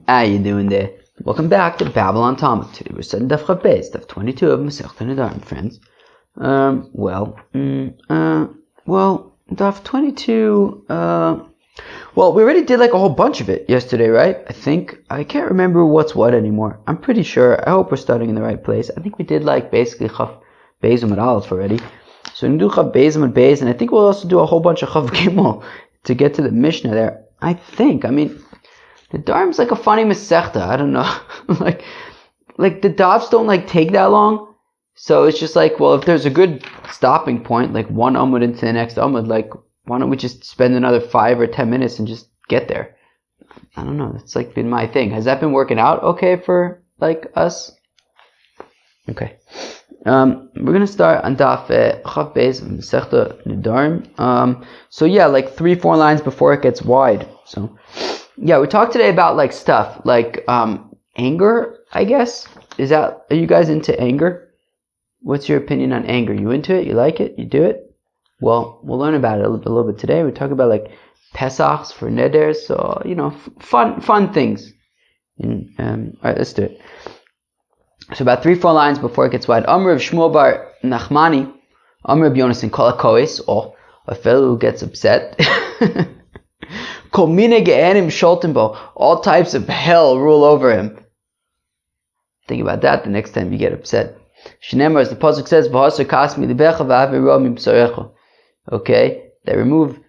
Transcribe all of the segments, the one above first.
How you doing there? Welcome back to Babylon Talmud. Today we're studying Daf Chav Beis, Daf 22 of Masechta Nedarim, friends. Daf 22, we already did like a whole bunch of it yesterday, right? I can't remember what's what anymore. I'm pretty sure. I hope we're starting in the right place. I think we did like basically Chav Beis and Aleph already. So we can do Chav Beis and Beis, and I think we'll also do a whole bunch of Chav Gimel to get to the Mishnah there. The Nedarim's like a funny Masechta. I don't know. like the Davs don't take that long. So it's just like, well, if there's a good stopping point, like one Amud into the next Amud, why don't we just spend another 5 or 10 minutes and just get there? I don't know. That's been my thing. Has that been working out okay for us? Okay. We're gonna start on Daf Chav Beis Masechta Nedarim. 3-4 lines before it gets wide. So. Yeah, we talked today about stuff anger, I guess. Are you guys into anger? What's your opinion on anger? You into it? You like it? You do it? Well, we'll learn about it a little bit today. We talk about Pesachs for Neder, so fun things. Alright, let's do it. So about 3-4 lines before it gets wide. Amr of Shmuel bar Nachmani, Amr of Yonasan Kol HaKois, or a fellow who gets upset. All types of hell rule over him. Think about that the next time you get upset. Shnemar, as the pasuk says, okay, they remove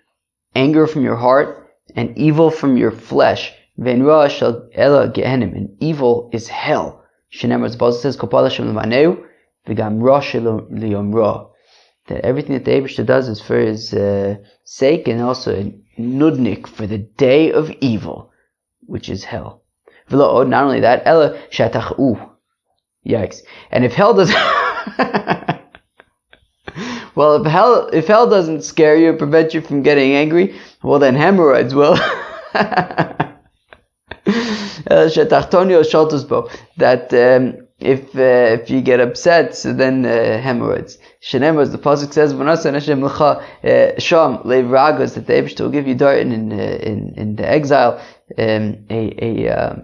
anger from your heart and evil from your flesh. And evil is hell. Shnemar, as the pasuk says, that everything that the Eibishter does is for his sake, and also nudnik for the day of evil, which is hell. Not only that, ella shatachu. Yikes! And if hell doesn't, well, if hell doesn't scare you, prevent you from getting angry, well then hemorrhoids will. That if you get upset, so then hemorrhoids. Shenem, as the pasuk says, Sham levragos, that the Eibishter will give you in the exile a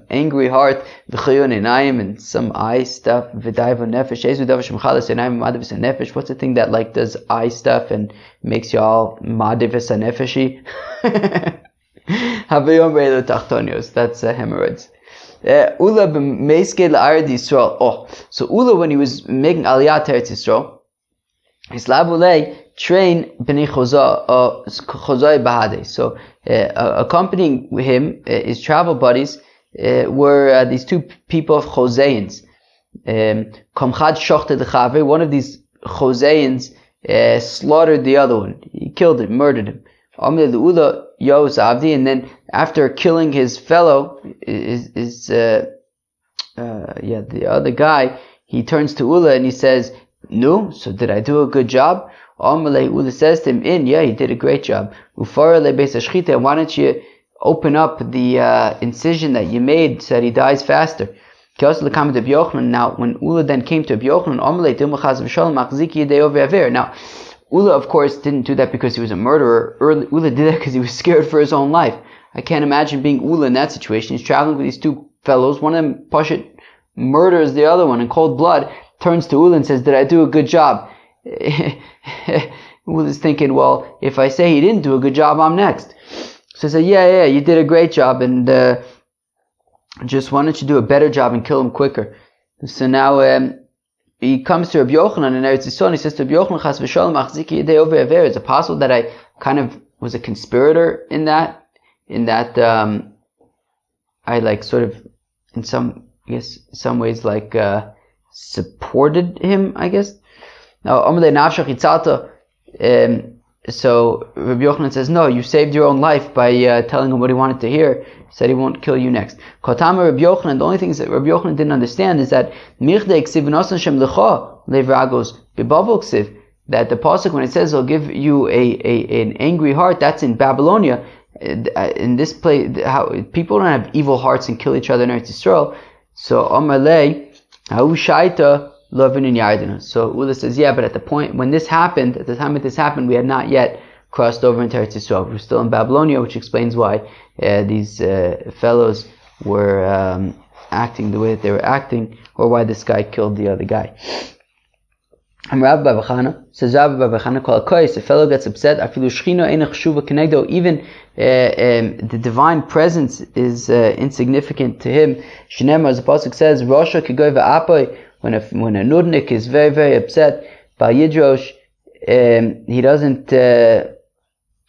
angry heart, and some eye stuff. What's the thing that does eye stuff and makes you all madivis nefeshi? That's hemorrhoids. Ula b'meiske la'ared Yisrael. So Ula, when he was making Aliyah to Eretz Yisrael, his labulei train b'nei Chozai Bahade. So accompanying him, his travel buddies were these two people of Choseans. Komchad shochted l'chaver. One of these Choseans slaughtered the other one. He killed him, murdered him. And then after killing his fellow, the other guy, he turns to Ula and he says, "No, so did I do a good job?" Ula says to him, "Yeah, you did a great job. Why don't you open up the incision that you made so that he dies faster?" Now, when Ula then came to Yochanan, now, Ula, of course, didn't do that because he was a murderer. Ula did that because he was scared for his own life. I can't imagine being Ula in that situation. He's traveling with these two fellows. One of them, Pashut, murders the other one in cold blood, turns to Ula and says, "Did I do a good job?" Ula's thinking, well, if I say he didn't do a good job, I'm next. So he said, yeah, you did a great job, and just why don't you do a better job and kill him quicker? So now, he comes to Rabbi Yochanan in Eretz Yisrael and he says to Rabbi Yochanan, Chas v'sholem achziki yedei over aver. Is it possible that I kind of was a conspirator in that I sort of in some ways supported him, I guess. Now Amalei nafshach yitzalta. So Rabbi Yochanan says, no, you saved your own life by telling him what he wanted to hear. He said he won't kill you next. Kotama Rabbi Yochanan, the only things that Rabbi Yochanan didn't understand is that that the pasuk, when it says he'll give you an angry heart, that's in Babylonia. In this place, how people don't have evil hearts and kill each other in Eretz Yisrael. So Amalei Ha'u Shaita Lovin in Yardina. So Ula says, yeah, but at the time that this happened, we had not yet crossed over into Eretz Yisrael. We're still in Babylonia, which explains why these fellows were acting the way that they were acting, or why this guy killed the other guy. Rabbi Bavachana says, Rabbi Bavachana called a kois. A fellow gets upset. Even the divine presence is insignificant to him. Shnema, as the pasuk says, Rosha kigoy va'apoy. When a nudnik is very, very upset, Bal Yidrosh, he doesn't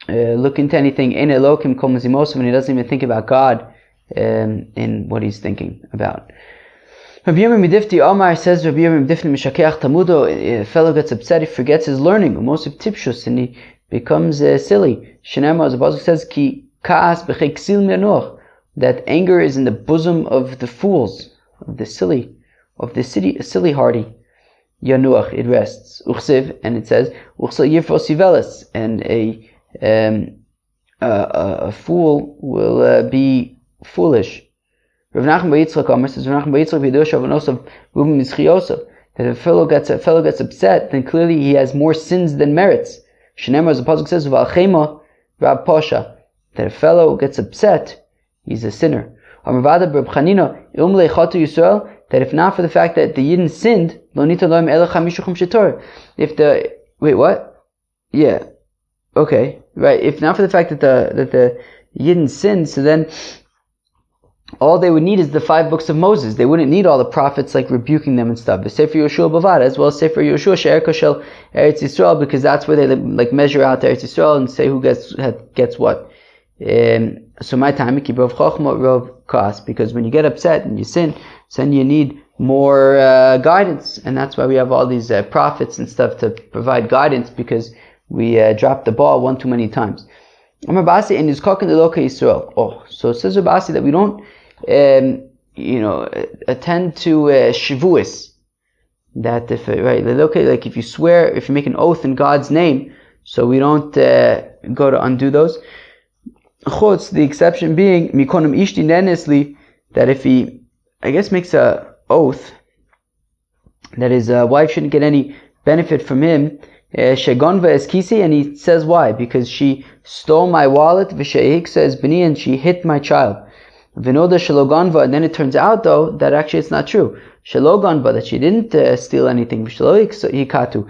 look into anything. Ein Elokim kol mazimosov, and he doesn't even think about God in what he's thinking about. Rabbi Yirmiyah Midifti Omar says, Rabbi Yirmiyah Midifti Mishakeach Tamudo, a fellow gets upset, he forgets his learning, most of tipshus, and he becomes silly. Shenema, as the pasuk says, Ki kaas b'cheksil menuch, that anger is in the bosom of the fools, of the silly hardy. Yanuach, it rests. Uchsiv, and it says, Uchsal yirfos yivelis, and a fool will be foolish. Rav Nachman bar Yitzchak Omer says, Rav Nachman bar Yitzchak v'yidosh avonosov rubim mischiyosov, that if a fellow gets upset, then clearly he has more sins than merits. Shenemar, as the pasuk says, v'alchema rab posha, that a fellow gets upset, he's a sinner. Amar vada b'Reb Chanina ilmulei chatu Yisrael, that if not for the fact that the Yidden sinned, lo nita lohem elecha mishuchum shetor. Wait, what? Yeah, okay, right. If not for the fact that the Yidden sinned, so then all they would need is the 5 books of Moses. They wouldn't need all the prophets like rebuking them and stuff. The Sefer Yoshua Bavad, as well as Sefer Yoshua She'er Shel Eretz Yisrael, because that's where they like measure out Eretz Yisrael and say who gets what. So my time, Rov Chochma, Rov Kas, because when you get upset and you sin, then you need more guidance, and that's why we have all these prophets and stuff to provide guidance, because we dropped the ball one too many times. Amar Basi and Yizkokin Eloka Yisrael. Oh, so it says Basi that we don't attend to Shavuos. That if like if you swear, if you make an oath in God's name, so we don't go to undo those. Chutz, the exception being Mikonim Ishti Nenesli, that if he, I guess, makes a oath that his wife shouldn't get any benefit from him, Shegonva Eskisi, and he says why? Because she stole my wallet, V'sheiksa es b'ni, and she hit my child. Vinoda Shaloganva, and then it turns out though that actually it's not true. Shaloganva, that she didn't steal anything, V'shaloikatu,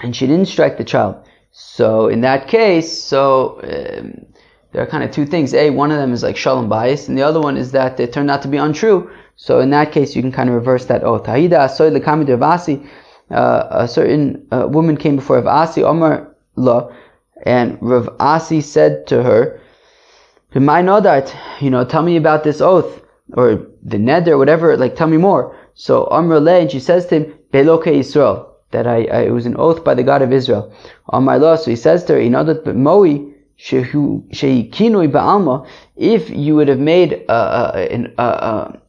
and she didn't strike the child. So in that case, there are kind of 2 things. One of them is like shalom bayis, and the other one is that it turned out to be untrue. So in that case, you can kind of reverse that oath. Haida asoy lekami de Ravasi, a certain woman came before Rav Asi, Omar la, and Rav Asi said to her, "My nodart, tell me about this oath, or the neder, whatever. Like, tell me more." So Omar le, and she says to him, "Beloke Yisrael," that it was an oath by the God of Israel. Omar la, so he says to her, "Inodat b'moi shehikinui ba'alma." If you would have made another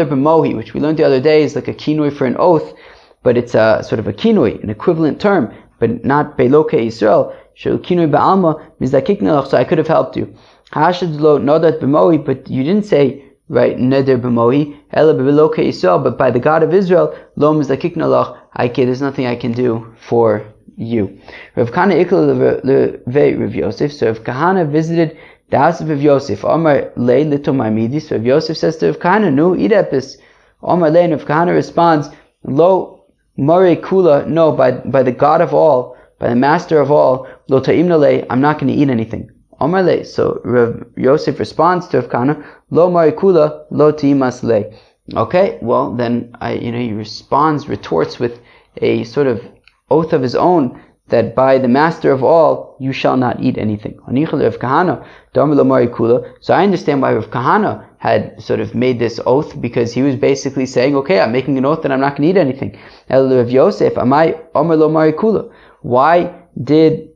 b'mohi, which we learned the other day is like a kinui for an oath, but it's a sort of a kinui, an equivalent term, but not beloke Yisrael. Kinui ba'alma means that kiknelach, so I could have helped you. Hashad lo nodat b'mohi, but you didn't say right neder b'mohi ela beloke Yisrael, but by the God of Israel, lo means that kiknelach, there's nothing I can do for you. Rav Kahana ikla levei Rav Yosef. So Rav Kahana visited the house of Rav Yosef. Omar lei lito marmidis. Rav Yosef says to Rav Kahana, "Nu idepis." Omar lei, and Rav Kahana responds, "Lo mare kula." No, by the God of all, by the Master of all, lo ta'imna lei, I'm not going to eat anything. Omar lei. So Rav Yosef responds to Rav Kahana, "Lo mare kula, lo ta'imas lei." Okay, well then he retorts with a sort of oath of his own that by the Master of all you shall not eat anything. So I understand why Rav Kahana had sort of made this oath, because he was basically saying, okay, I'm making an oath that I'm not going to eat anything. Rav Yosef, why did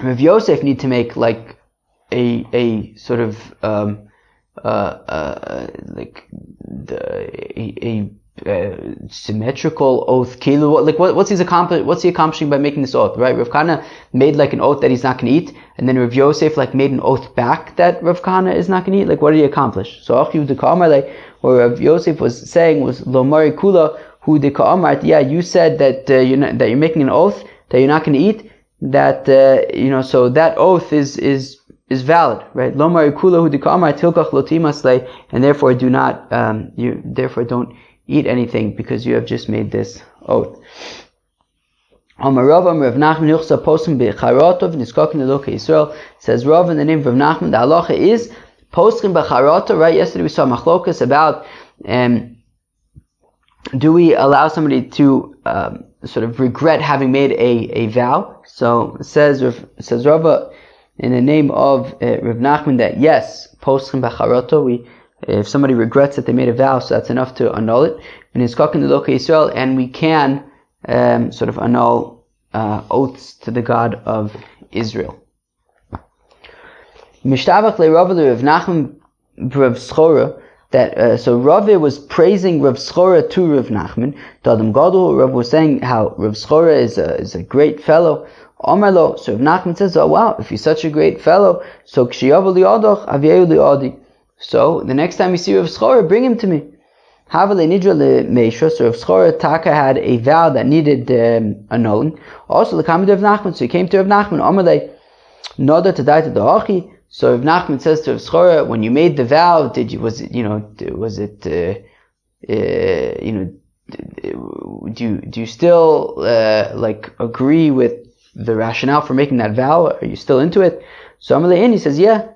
Rav Yosef need to make like a sort of symmetrical oath? What's he accomplishing by making this oath, right? Rav Kahana made like an oath that he's not going to eat, and then Rav Yosef like made an oath back that Rav Kahana is not going to eat. Like, what did he accomplish? So what Rav Yosef was saying was Lomari Kula Hu de Ka'amart. Yeah, you said that that you're making an oath that you're not going to eat. That so that oath is is valid, right? Lomar kula hudikama tilkach lotimasle, and therefore do not, you therefore don't eat anything because you have just made this oath. Amar Rav Nachman Yuchsa poskim becharotov niskokin leloka Yisrael. Says Rav in the name of Rav Nachman. The halacha is poskim becharotov. Right? Yesterday we saw machlokas about do we allow somebody to sort of regret having made a vow? So says Rav in the name of Rav Nachman that yes, poskim becharotov. If somebody regrets that they made a vow, so that's enough to annul it. And niskokin leloka Yisrael, and we can sort of annul oaths to the God of Israel. Mishtavach le Rav Nachman Rav Schora, that so Rav was praising Rav Schora to Rav Nachman. Dadam Gadol, Rav was saying how Rav Schora is a great fellow. Omerlo, so Rav Nachman says, oh wow, if he's such a great fellow, so kshiyavu li'adoch avyehu li'adi. So the next time you see Rav Schora, bring him to me. Havale nidra lemeisha. So Rav Schora Taka had a vow that needed annulling. Also, the comment of Rav Nachman. So he came to Rav Nachman. Amalei noda tadaita da'achi. So Rav Nachman says to Rav Schora, when you made the vow, do you still like agree with the rationale for making that vow? Are you still into it? So Amalei in, he says, yeah,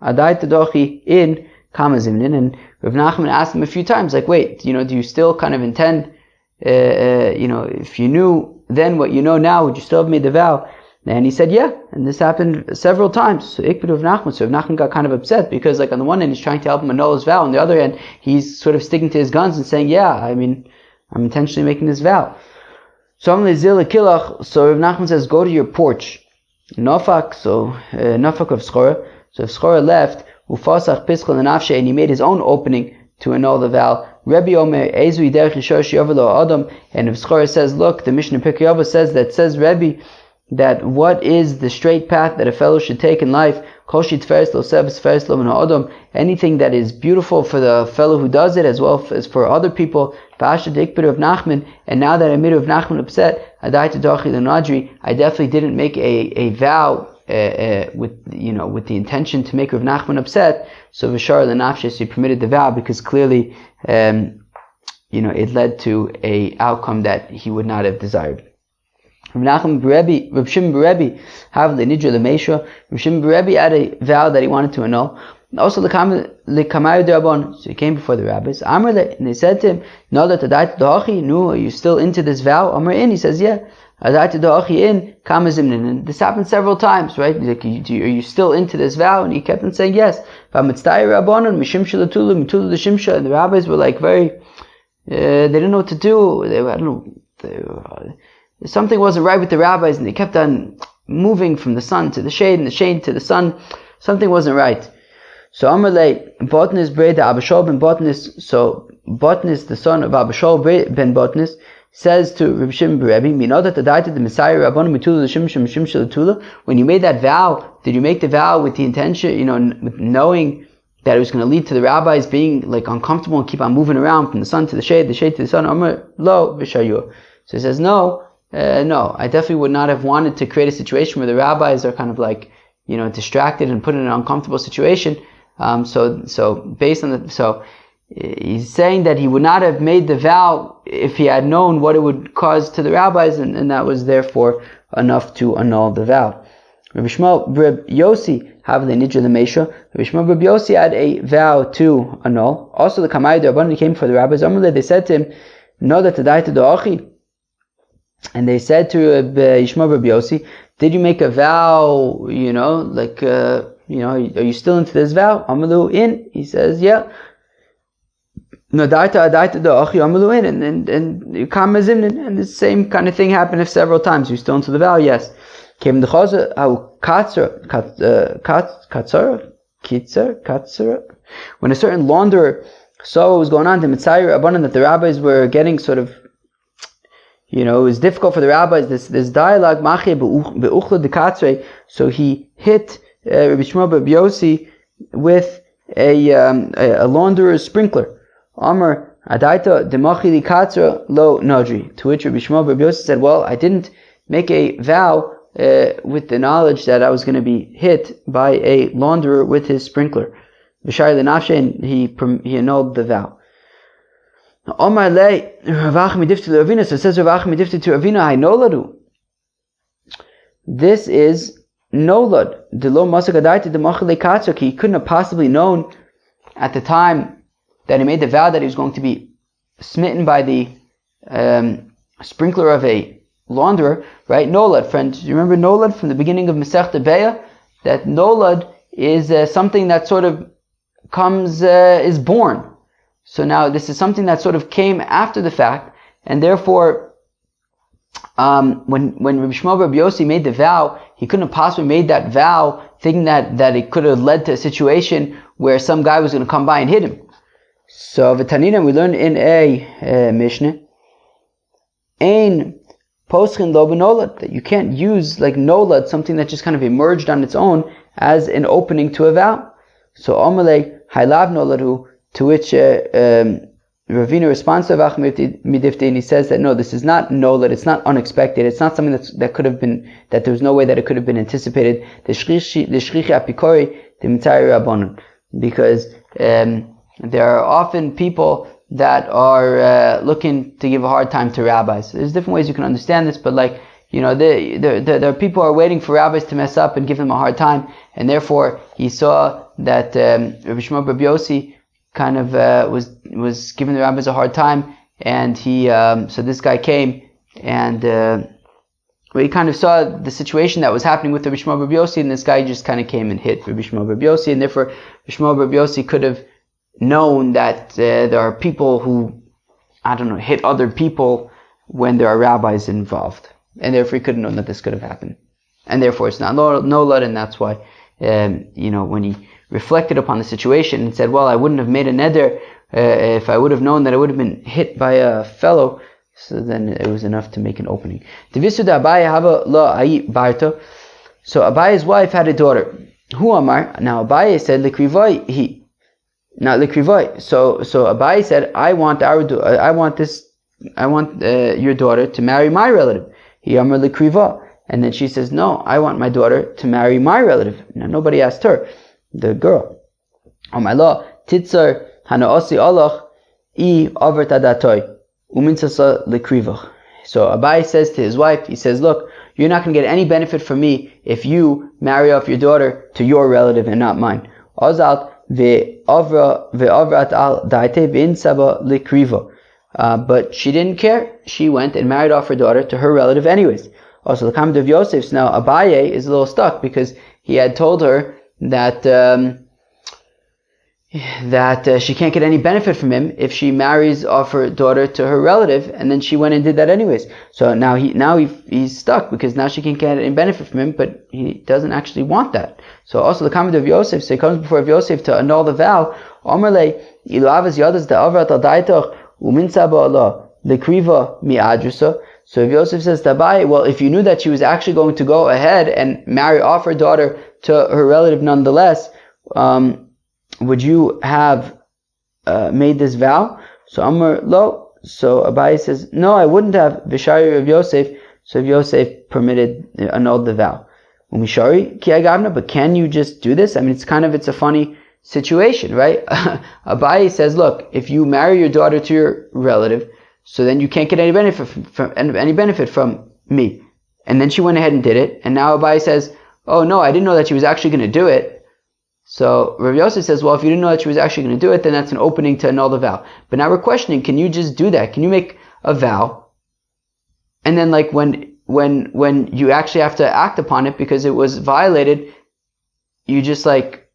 adaita da'achi in kama zimnin. And Rav Nachman asked him a few times, like, wait, do you still kind of intend, if you knew then what you know now, would you still have made the vow? And he said, yeah, and this happened several times. So Ikbid Rav Nachman, so Rav Nachman got kind of upset because, like, on the one hand, he's trying to help him annul his vow, on the other hand, he's sort of sticking to his guns and saying, yeah, I'm intentionally making this vow. So Rav Nachman says, go to your porch. Nafak of Schora. So if Schora left, Ufasach Pischal and Afshe, and he made his own opening to annul the vow. Rebbe Omer Ezui Derech Lishosh Yavalo Adam, and if Schora says, look, the Mishnah Pirkei Avos says Rebbe that what is the straight path that a fellow should take in life? Anything that is beautiful for the fellow who does it as well as for other people. And now that I made Rav Nachman upset, I definitely didn't make a vow with the intention to make Rav Nachman upset. So Vishar L'Nafshes, he permitted the vow because clearly it led to a outcome that he would not have desired. Rav Shimon Berebi have the nidra lemeisha. Rav Shimon Berebi had a vow that he wanted to annul. Also l'kamayu derabon. So he came before the rabbis. Amrle, and they said to him, "Nada tadaita da'achi. No, are you still into this vow?" Amr in. He says, "Yeah." Adaita da'achi in kamazimnin. And this happened several times, right? Like, are you still into this vow? And he kept on saying yes. And the rabbis were like very. They didn't know what to do. Something wasn't right with the rabbis, and they kept on moving from the sun to the shade, and the shade to the sun. Something wasn't right. So Amalei Botnis Breda Abishol ben Botnis. So Botnis, the son of Abishol ben Botnis, says to Reb Shimon Berebi, "Minodat adaita the Messiah Rabbanu mitula l'shimshim shimshel l'tula." When you made that vow, did you make the vow with the intention, with knowing that it was going to lead to the rabbis being like uncomfortable and keep on moving around from the sun to the shade to the sun? Amar lo v'shayu. So he says, no, I definitely would not have wanted to create a situation where the rabbis are kind of like, distracted and put in an uncomfortable situation. So he's saying that he would not have made the vow if he had known what it would cause to the rabbis, and that was therefore enough to annul the vow. Rabbi Shmuel Reb Yossi have the nidra the meisha. Rabbi Shmuel Reb Yossi had a vow to annul. Also the Kamai Derabban came for the rabbis. They said to him, "No, that tadaita da'achi." And they said to Yishmael Reb Yossi, "Did you make a vow? Are you still into this vow?" Amalu in. He says, "Yeah." Nadaita adaita da'achi amalu in, and kamazimnin, and the same kind of thing happened several times. You still into the vow? Yes. Came the chaza how katzara. When a certain launderer saw what was going on, the Mitzayir Rabbanan, that the rabbis were getting sort of, it was difficult for the rabbis, this dialogue, so he hit Rabbi Shmuel Bar Yossi with a launderer's sprinkler. Amar Adaita Demachi Li Katra Lo Nadri. To which Rabbi Shmuel Bar Yossi said, "Well, I didn't make a vow with the knowledge that I was going to be hit by a launderer with his sprinkler. And he annulled the vow. Omar le Rav Achim Midifti to Ravina. So it says Rav Achim Midifti to Ravina, I noladu. This is nolad. The lo masagadaiti the machale katzok. He couldn't have possibly known at the time that he made the vow that he was going to be smitten by the sprinkler of a launderer, right? Nolad, friends. You remember nolad from the beginning of Masechta Beya? That nolad is something that sort of comes, is born. So now this is something that sort of came after the fact, and therefore, when Rabbi Shmuel Rabbi Yossi made the vow, he couldn't have possibly made that vow thinking that it could have led to a situation where some guy was going to come by and hit him. So V'tanina, we learn in a Mishnah, Ein Poschin lo b'nolad, that you can't use like nolad, something that just kind of emerged on its own, as an opening to a vow. So Omalei Hailav noladu, to which Ravina responds to Rav Achim Midifti, and he says that no, this is not nolad, it's not unexpected, it's not something that could have been, that there was no way that it could have been anticipated. The shrichi apikori, the mitzayir rabbanon, because there are often people that are looking to give a hard time to rabbis. There's different ways you can understand this, but like, you know, there are people who are waiting for rabbis to mess up and give them a hard time, and therefore he saw that Rabbi Shmuel Rabbi Yossi kind of was giving the rabbis a hard time, and so this guy came and he kind of saw the situation that was happening with Rabbi Shmuel Rabbi Yossi, and this guy just kind of came and hit Rabbi Shmuel Rabbi Yossi, and therefore Rabbi Shmuel Rabbi Yossi could have known that there are people who, hit other people when there are rabbis involved, and therefore he couldn't know that this could have happened, and therefore it's not nolad, and that's why when he reflected upon the situation and said, well, I wouldn't have made a neder if I would have known that I would have been hit by a fellow, so then it was enough to make an opening. So Abaye's wife had a daughter. Who Amar? Now Abaye said, Likrivoi he. Not Likrivoi. So Abaye said, I want your daughter to marry my relative. He Amar Likriva. And then she says, no, I want my daughter to marry my relative. Now nobody asked her, the girl. Oh my law, Titzar Hanaosi Allah I Avertadatoy Uminsasa Likrivach. So Abai says to his wife, he says, look, you're not going to get any benefit from me if you marry off your daughter to your relative and not mine. Ozalt ve'avrat al daite v'insaba likriva. But she didn't care. She went and married off her daughter to her relative anyways. Also, the comment of Yosef's, now Abaye is a little stuck because he had told her that she can't get any benefit from him if she marries off her daughter to her relative, and then she went and did that anyways. So now he's stuck because now she can't get any benefit from him, but he doesn't actually want that. So also the comment of Yosef, so he comes before Yosef to annul the vow. Omerle ilavas yadas da avrat al daitoch uminsa ba'Allah lekriva mi'adrusa. So if Yosef says to Abaye, well, if you knew that she was actually going to go ahead and marry off her daughter to her relative nonetheless, would you have made this vow? So Amar lo. So Abaye says, no, I wouldn't have. Vishari of Yosef. So if Yosef annulled the vow. Umishari ki agavna, but can you just do this? I mean, it's a funny situation, right? Abaye says, look, if you marry your daughter to your relative, so then you can't get any benefit from me. And then she went ahead and did it, and now Abaye says, oh no, I didn't know that she was actually going to do it. So Rav Yosef says, well, if you didn't know that she was actually going to do it, then that's an opening to annul the vow. But now we're questioning, can you just do that? Can you make a vow, and then like when you actually have to act upon it because it was violated, you just like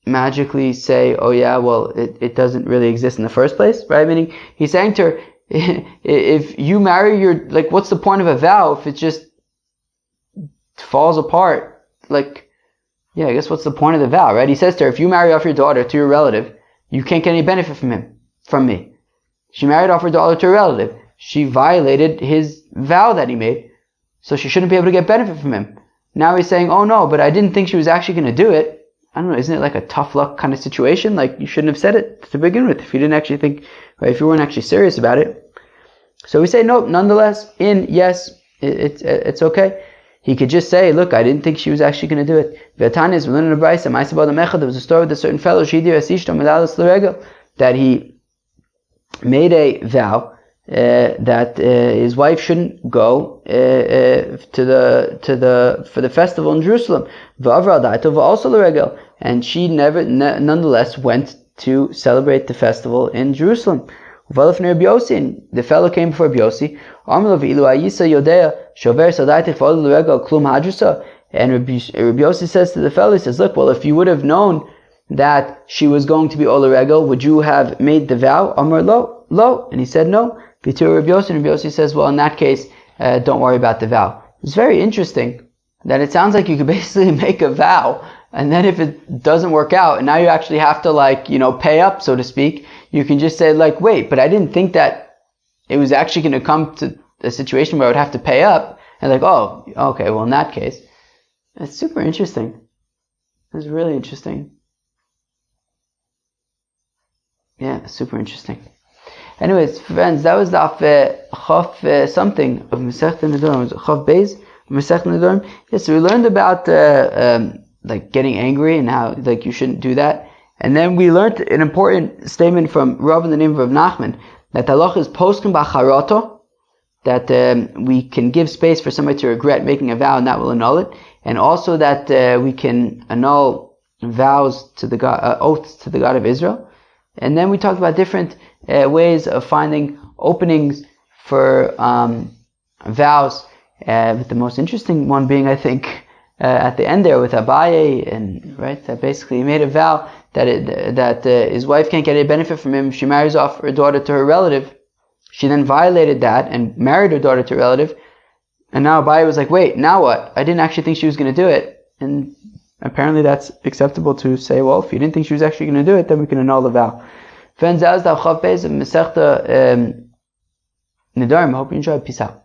magically say, oh yeah, well, it doesn't really exist in the first place, right? Meaning he's saying to her, if you marry what's the point of a vow if it just falls apart? Like, yeah, I guess what's the point of the vow, right? He says to her, if you marry off your daughter to your relative, you can't get any benefit from me. She married off her daughter to a relative. She violated his vow that he made, so she shouldn't be able to get benefit from him. Now he's saying, oh no, but I didn't think she was actually going to do it. I don't know, isn't it like a tough luck kind of situation? Like, you shouldn't have said it to begin with if you didn't actually think, right, if you weren't actually serious about it. So we say, no, nonetheless, yes, it's okay. he could just say, look, I didn't think she was actually going to do it. There was a story with a certain fellow that he made a vow that his wife shouldn't go for the festival in Jerusalem. And she nonetheless went to celebrate the festival in Jerusalem. The fellow came before Biosi. And Rabbi Yossi says to the fellow, he says, look, well, if you would have known that she was going to be Ola Regel, would you have made the vow? Amar lo, lo. And he said no. Bitur Rabbi Yossi, and Rabbi Yossi says, well, in that case, don't worry about the vow. It's very interesting that it sounds like you could basically make a vow, and then if it doesn't work out, and now you actually have to pay up, so to speak, you can just say wait, but I didn't think that it was actually going to come to a situation where I would have to pay up, and oh, okay, well in that case, it's super interesting. It's really interesting. Yeah, super interesting. Anyways, friends, that was the Chaf something of Masechet Nedarim. Chaf Beis Masechet Nedarim. Yes, so we learned about getting angry and how you shouldn't do that. And then we learned an important statement from Rav in the name of Rav Nachman, that halach is poskim b'charato, that we can give space for somebody to regret making a vow and that will annul it, and also that we can annul vows to the God, oaths to the God of Israel. And then we talked about different ways of finding openings for vows, with the most interesting one being, I think, at the end there with Abaye, and that basically he made a vow that his wife can't get any benefit from him if she marries off her daughter to her relative. She then violated that and married her daughter to a relative, and now Abaye was like, wait, now what? I didn't actually think she was going to do it. And apparently that's acceptable to say, well, if you didn't think she was actually going to do it, then we can annul the vow. Friends, that was the Chaf Beis of Masechta Nedarim. I hope you enjoyed. Peace out.